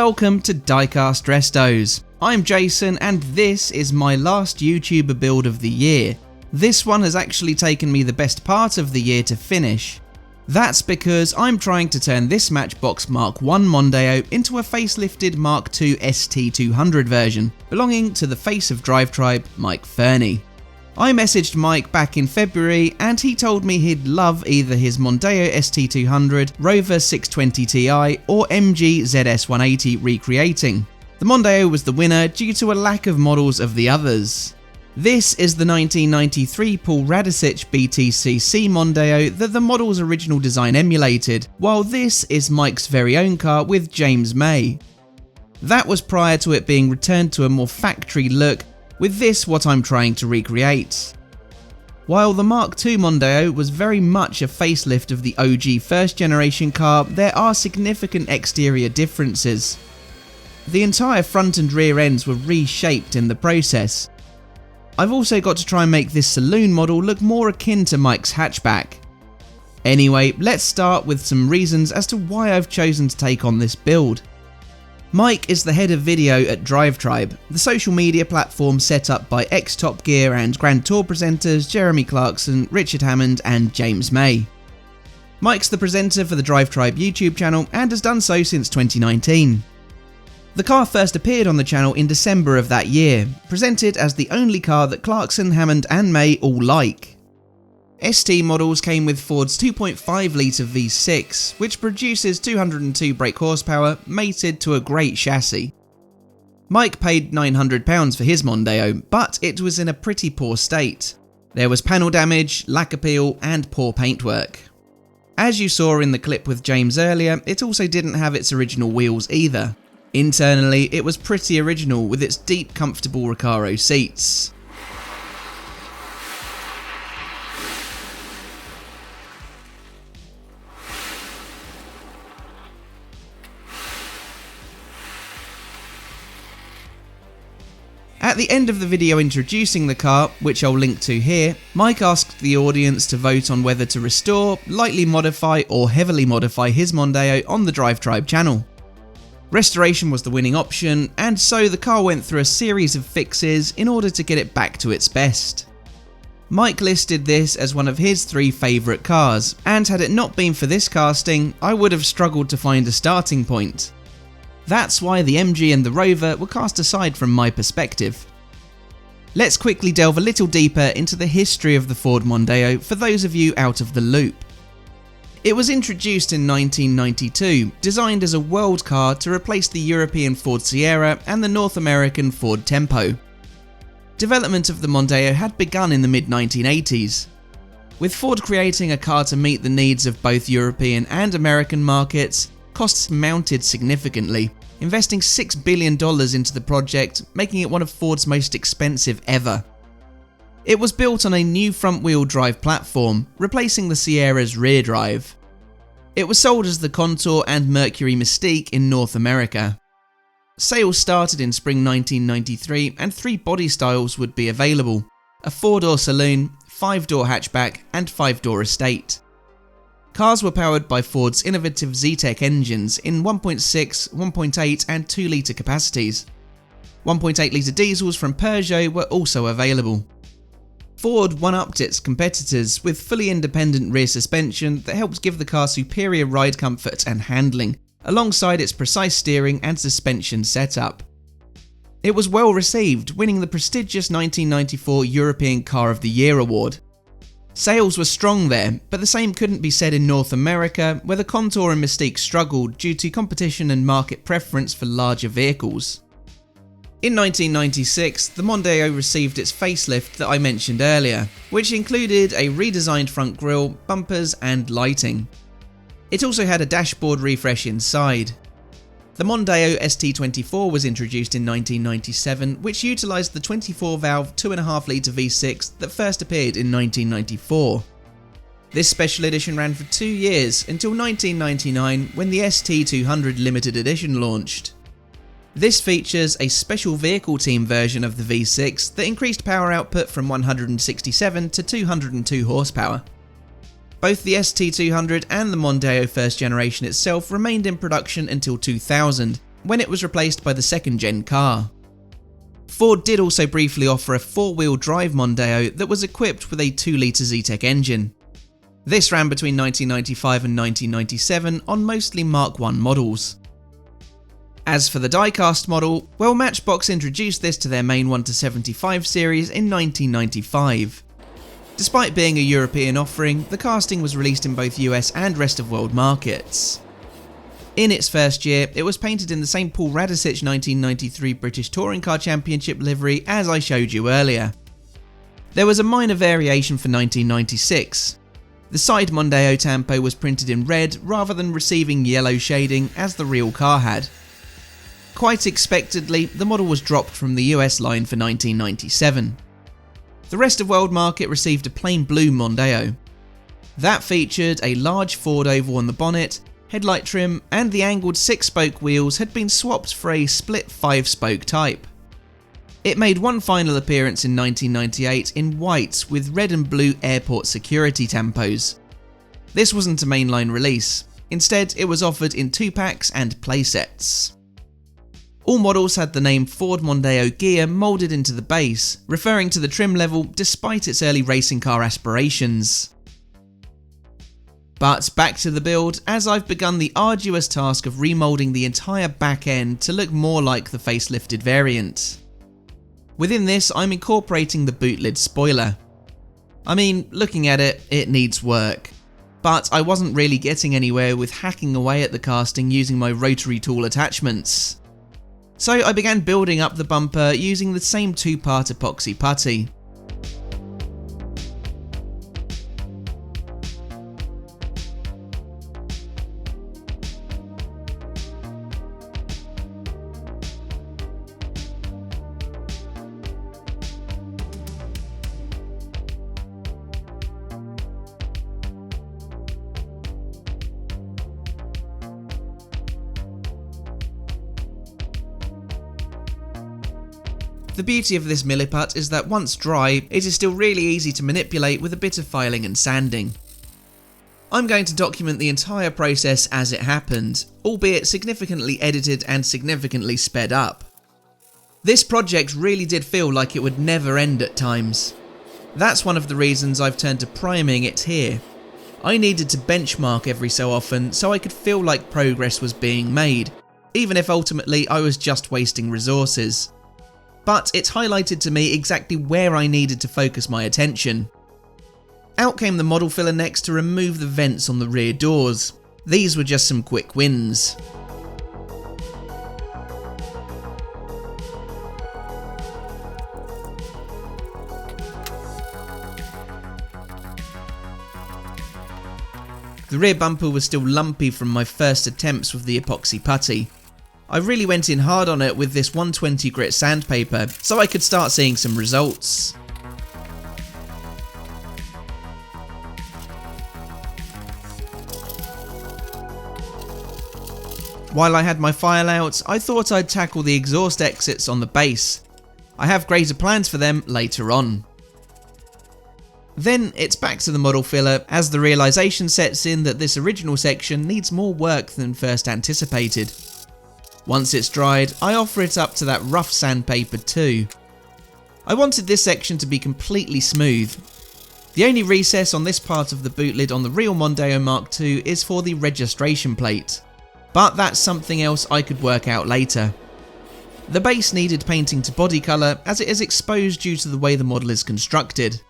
Welcome to Diecast Restos. I'm Jason and this is my last YouTuber build of the year. This one has actually taken me the best part of the year to finish. That's because I'm trying to turn this Matchbox Mark 1 Mondeo into a facelifted Mark 2 ST200 version, belonging to the face of Drive Tribe, Mike Fernie. I messaged Mike back in February and he told me he'd love either his Mondeo ST200, Rover 620 Ti or MG ZS180 recreating. The Mondeo was the winner due to a lack of models of the others. This is the 1993 Paul Radisich BTCC Mondeo that the model's original design emulated, while this is Mike's very own car with James May. That was prior to it being returned to a more factory look, with this what I'm trying to recreate. While the Mark II Mondeo was very much a facelift of the OG first generation car, there are significant exterior differences. The entire front and rear ends were reshaped in the process. I've also got to try and make this saloon model look more akin to Mike's hatchback. Anyway, let's start with some reasons as to why I've chosen to take on this build. Mike is the head of video at Drive Tribe, the social media platform set up by ex-Top Gear and Grand Tour presenters Jeremy Clarkson, Richard Hammond and James May. Mike's the presenter for the Drive Tribe YouTube channel and has done so since 2019. The car first appeared on the channel in December of that year, presented as the only car that Clarkson, Hammond and May all like. ST models came with Ford's 2.5 litre V6, which produces 202 brake horsepower, mated to a great chassis. Mike paid £900 for his Mondeo, but it was in a pretty poor state. There was panel damage, lack appeal and poor paintwork. As you saw in the clip with James earlier, it also didn't have its original wheels either. Internally, it was pretty original with its deep, comfortable Recaro seats. At the end of the video introducing the car, which I'll link to here, Mike asked the audience to vote on whether to restore, lightly modify or heavily modify his Mondeo on the Drive Tribe channel. Restoration was the winning option, and so the car went through a series of fixes in order to get it back to its best. Mike listed this as one of his 3 favourite cars, and had it not been for this casting, I would have struggled to find a starting point. That's why the MG and the Rover were cast aside from my perspective. Let's quickly delve a little deeper into the history of the Ford Mondeo for those of you out of the loop. It was introduced in 1992, designed as a world car to replace the European Ford Sierra and the North American Ford Tempo. Development of the Mondeo had begun in the mid-1980s. With Ford creating a car to meet the needs of both European and American markets, costs mounted significantly, investing $6 billion into the project, making it one of Ford's most expensive ever. It was built on a new front-wheel drive platform, replacing the Sierra's rear drive. It was sold as the Contour and Mercury Mystique in North America. Sales started in spring 1993 and 3 body styles would be available: a 4-door saloon, 5-door hatchback and 5-door estate. Cars were powered by Ford's innovative Z-Tech engines in 1.6, 1.8 and 2 litre capacities. 1.8 litre diesels from Peugeot were also available. Ford one-upped its competitors with fully independent rear suspension that helped give the car superior ride comfort and handling, alongside its precise steering and suspension setup. It was well received, winning the prestigious 1994 European Car of the Year award. Sales were strong there, but the same couldn't be said in North America, where the Contour and Mystique struggled due to competition and market preference for larger vehicles. In 1996, the Mondeo received its facelift that I mentioned earlier, which included a redesigned front grille, bumpers and lighting. It also had a dashboard refresh inside. The Mondeo ST200 was introduced in 1997, which utilised the 24-valve 2.5 litre V6 that first appeared in 1994. This special edition ran for 2 years until 1999 when the ST200 limited edition launched. This features a special vehicle team version of the V6 that increased power output from 167 to 202 horsepower. Both the ST200 and the Mondeo first generation itself remained in production until 2000, when it was replaced by the second-gen car. Ford did also briefly offer a four-wheel drive Mondeo that was equipped with a 2-litre Zetec engine. This ran between 1995 and 1997 on mostly Mark I models. As for the Diecast model, well, Matchbox introduced this to their main 1-75 series in 1995. Despite being a European offering, the casting was released in both US and rest of world markets. In its first year, it was painted in the same Paul Radisich 1993 British Touring Car Championship livery as I showed you earlier. There was a minor variation for 1996. The side Mondeo Tampo was printed in red rather than receiving yellow shading as the real car had. Quite expectedly, the model was dropped from the US line for 1997. The rest of world market received a plain blue Mondeo. That featured a large Ford oval on the bonnet, headlight trim, and the angled 6-spoke wheels had been swapped for a split 5-spoke type. It made one final appearance in 1998 in white with red and blue airport security tampos. This wasn't a mainline release, instead it was offered in 2-packs and playsets. All models had the name Ford Mondeo Ghia moulded into the base, referring to the trim level despite its early racing car aspirations. But back to the build, as I've begun the arduous task of remoulding the entire back end to look more like the facelifted variant. Within this, I'm incorporating the boot lid spoiler. I mean, looking at it, it needs work. But I wasn't really getting anywhere with hacking away at the casting using my rotary tool attachments. So I began building up the bumper using the same 2-part epoxy putty. The beauty of this milliput is that once dry, it is still really easy to manipulate with a bit of filing and sanding. I'm going to document the entire process as it happened, albeit significantly edited and significantly sped up. This project really did feel like it would never end at times. That's one of the reasons I've turned to priming it here. I needed to benchmark every so often so I could feel like progress was being made, even if ultimately I was just wasting resources. But it's highlighted to me exactly where I needed to focus my attention. Out came the model filler next to remove the vents on the rear doors. These were just some quick wins. The rear bumper was still lumpy from my first attempts with the epoxy putty. I really went in hard on it with this 120 grit sandpaper so I could start seeing some results. While I had my file out, I thought I'd tackle the exhaust exits on the base. I have greater plans for them later on. Then it's back to the model filler as the realisation sets in that this original section needs more work than first anticipated. Once it's dried, I offer it up to that rough sandpaper too. I wanted this section to be completely smooth. The only recess on this part of the boot lid on the real Mondeo Mark II is for the registration plate, but that's something else I could work out later. The base needed painting to body colour as it is exposed due to the way the model is constructed.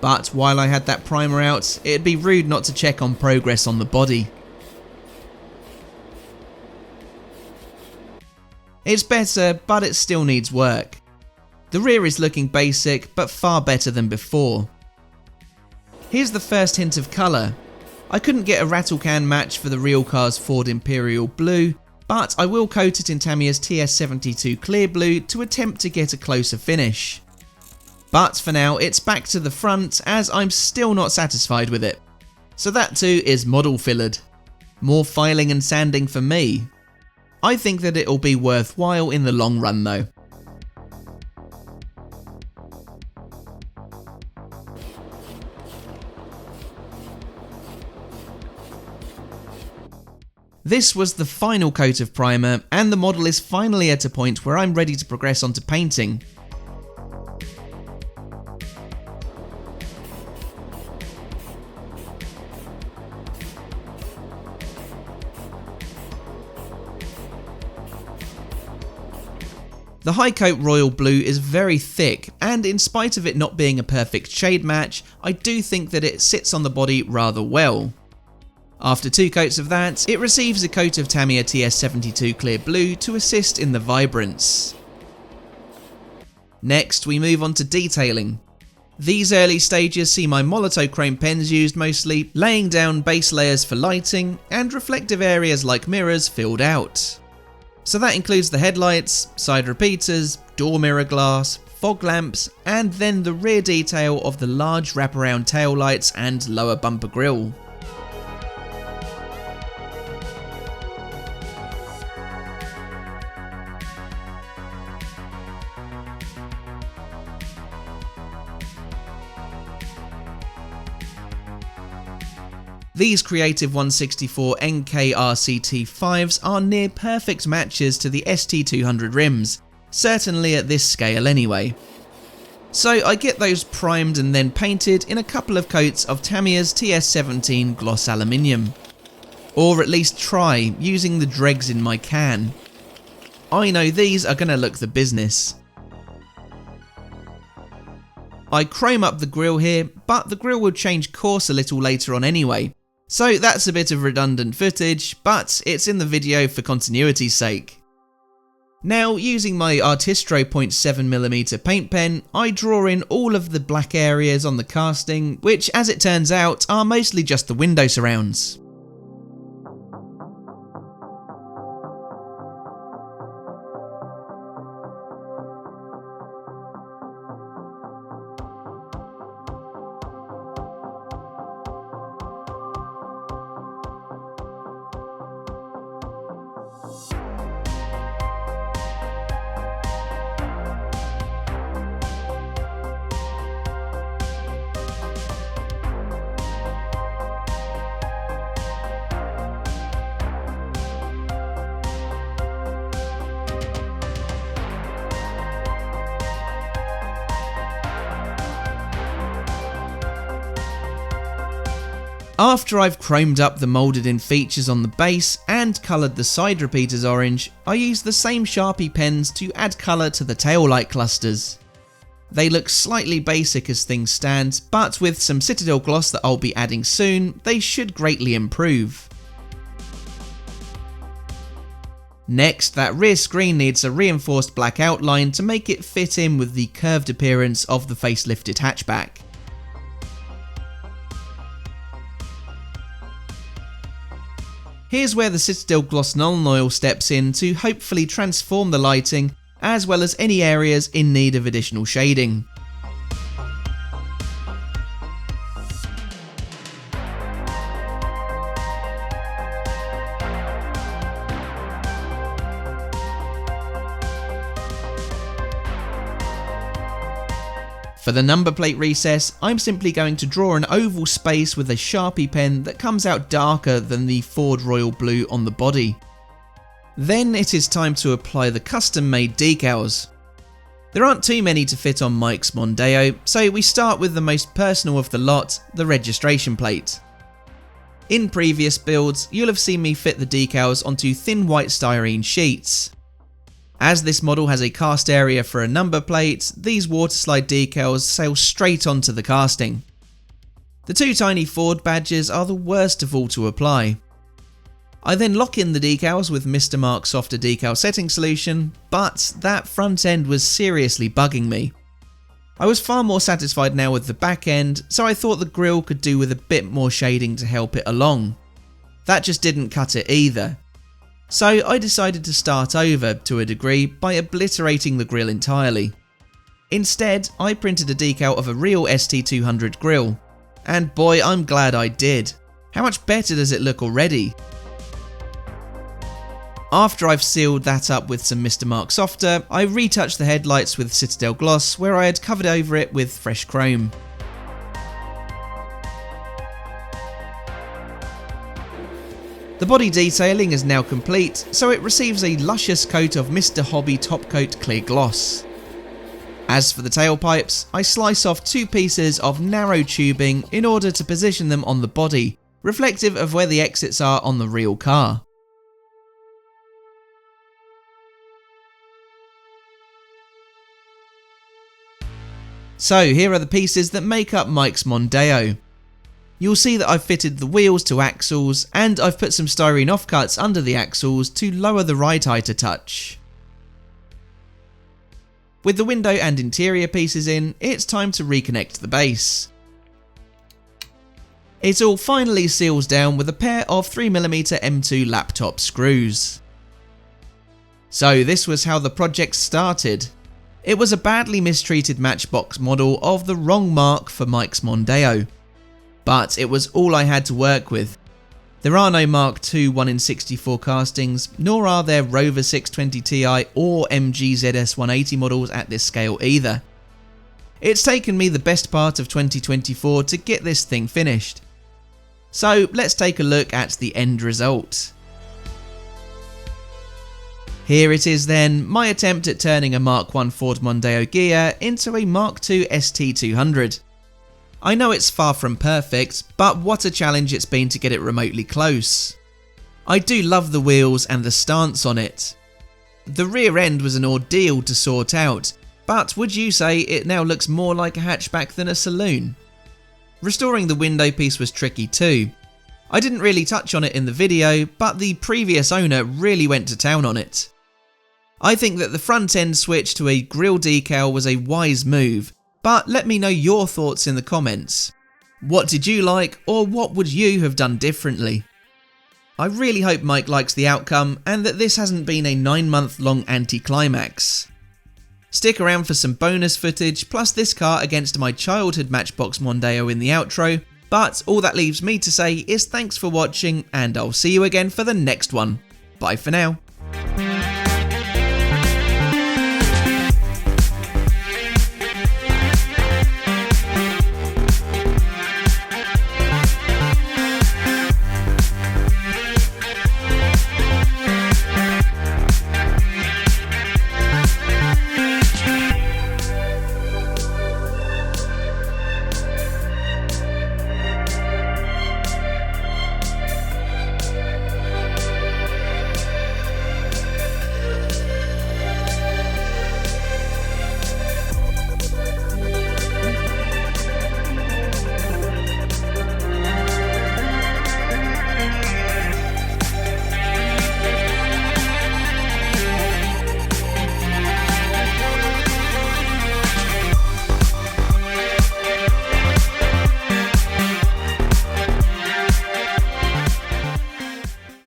But while I had that primer out, it'd be rude not to check on progress on the body. It's better, but it still needs work. The rear is looking basic, but far better than before. Here's the first hint of colour. I couldn't get a rattle can match for the real car's Ford Imperial Blue, but I will coat it in Tamiya's TS72 Clear Blue to attempt to get a closer finish. But for now, it's back to the front as I'm still not satisfied with it. So that too is model fillered. More filing and sanding for me. I think that it'll be worthwhile in the long run though. This was the final coat of primer, and the model is finally at a point where I'm ready to progress onto painting. The high coat royal blue is very thick, and in spite of it not being a perfect shade match, I do think that it sits on the body rather well. After 2 coats of that, it receives a coat of Tamiya TS72 clear blue to assist in the vibrance. Next, we move on to detailing. These early stages see my monochrome pens used mostly, laying down base layers for lighting, and reflective areas like mirrors filled out. So that includes the headlights, side repeaters, door mirror glass, fog lamps, and then the rear detail of the large wraparound taillights and lower bumper grille. These Creative 164 NK RCT5s are near perfect matches to the ST200 rims, certainly at this scale anyway. So I get those primed and then painted in a couple of coats of Tamiya's TS17 gloss aluminium. Or at least try, using the dregs in my can. I know these are going to look the business. I chrome up the grille here, but the grille will change course a little later on anyway. So that's a bit of redundant footage, but it's in the video for continuity's sake. Now, using my Artistro 0.7mm paint pen, I draw in all of the black areas on the casting, which as it turns out are mostly just the window surrounds. After I've chromed up the moulded in features on the base and coloured the side repeaters orange, I use the same Sharpie pens to add colour to the taillight clusters. They look slightly basic as things stand, but with some Citadel gloss that I'll be adding soon, they should greatly improve. Next, that rear screen needs a reinforced black outline to make it fit in with the curved appearance of the facelifted hatchback. Here's where the Citadel Gloss Nuln Oil steps in to hopefully transform the lighting, as well as any areas in need of additional shading. For the number plate recess, I'm simply going to draw an oval space with a Sharpie pen that comes out darker than the Ford Royal Blue on the body. Then it is time to apply the custom-made decals. There aren't too many to fit on Mike's Mondeo, so we start with the most personal of the lot, the registration plate. In previous builds, you'll have seen me fit the decals onto thin white styrene sheets. As this model has a cast area for a number plate, these waterslide decals sail straight onto the casting. The 2 tiny Ford badges are the worst of all to apply. I then lock in the decals with Mr. Mark Softer decal setting solution, but that front end was seriously bugging me. I was far more satisfied now with the back end, so I thought the grille could do with a bit more shading to help it along. That just didn't cut it either. So I decided to start over to a degree by obliterating the grille entirely. Instead, I printed a decal of a real ST200 grille. And boy, I'm glad I did. How much better does it look already? After I've sealed that up with some Mr. Mark Softer, I retouched the headlights with Citadel Gloss where I had covered over it with fresh chrome. The body detailing is now complete, so it receives a luscious coat of Mr. Hobby Top Coat Clear Gloss. As for the tailpipes, I slice off 2 pieces of narrow tubing in order to position them on the body, reflective of where the exits are on the real car. So here are the pieces that make up Mike's Mondeo. You'll see that I've fitted the wheels to axles, and I've put some styrene offcuts under the axles to lower the ride height a touch. With the window and interior pieces in, it's time to reconnect the base. It all finally seals down with a pair of 3mm M2 laptop screws. So this was how the project started. It was a badly mistreated Matchbox model of the wrong mark for Mike's Mondeo. But it was all I had to work with. There are no Mark II 1-in-64 castings, nor are there Rover 620 Ti or MG ZS 180 models at this scale either. It's taken me the best part of 2024 to get this thing finished. So let's take a look at the end result. Here it is then, my attempt at turning a Mark I Ford Mondeo Ghia into a Mark II ST200. I know it's far from perfect, but what a challenge it's been to get it remotely close. I do love the wheels and the stance on it. The rear end was an ordeal to sort out, but would you say it now looks more like a hatchback than a saloon? Restoring the window piece was tricky too. I didn't really touch on it in the video, but the previous owner really went to town on it. I think that the front end switch to a grille decal was a wise move, but let me know your thoughts in the comments. What did you like, or what would you have done differently? I really hope Mike likes the outcome and that this hasn't been a 9-month-long anticlimax. Stick around for some bonus footage, plus this car against my childhood Matchbox Mondeo in the outro, but all that leaves me to say is thanks for watching, and I'll see you again for the next one. Bye for now.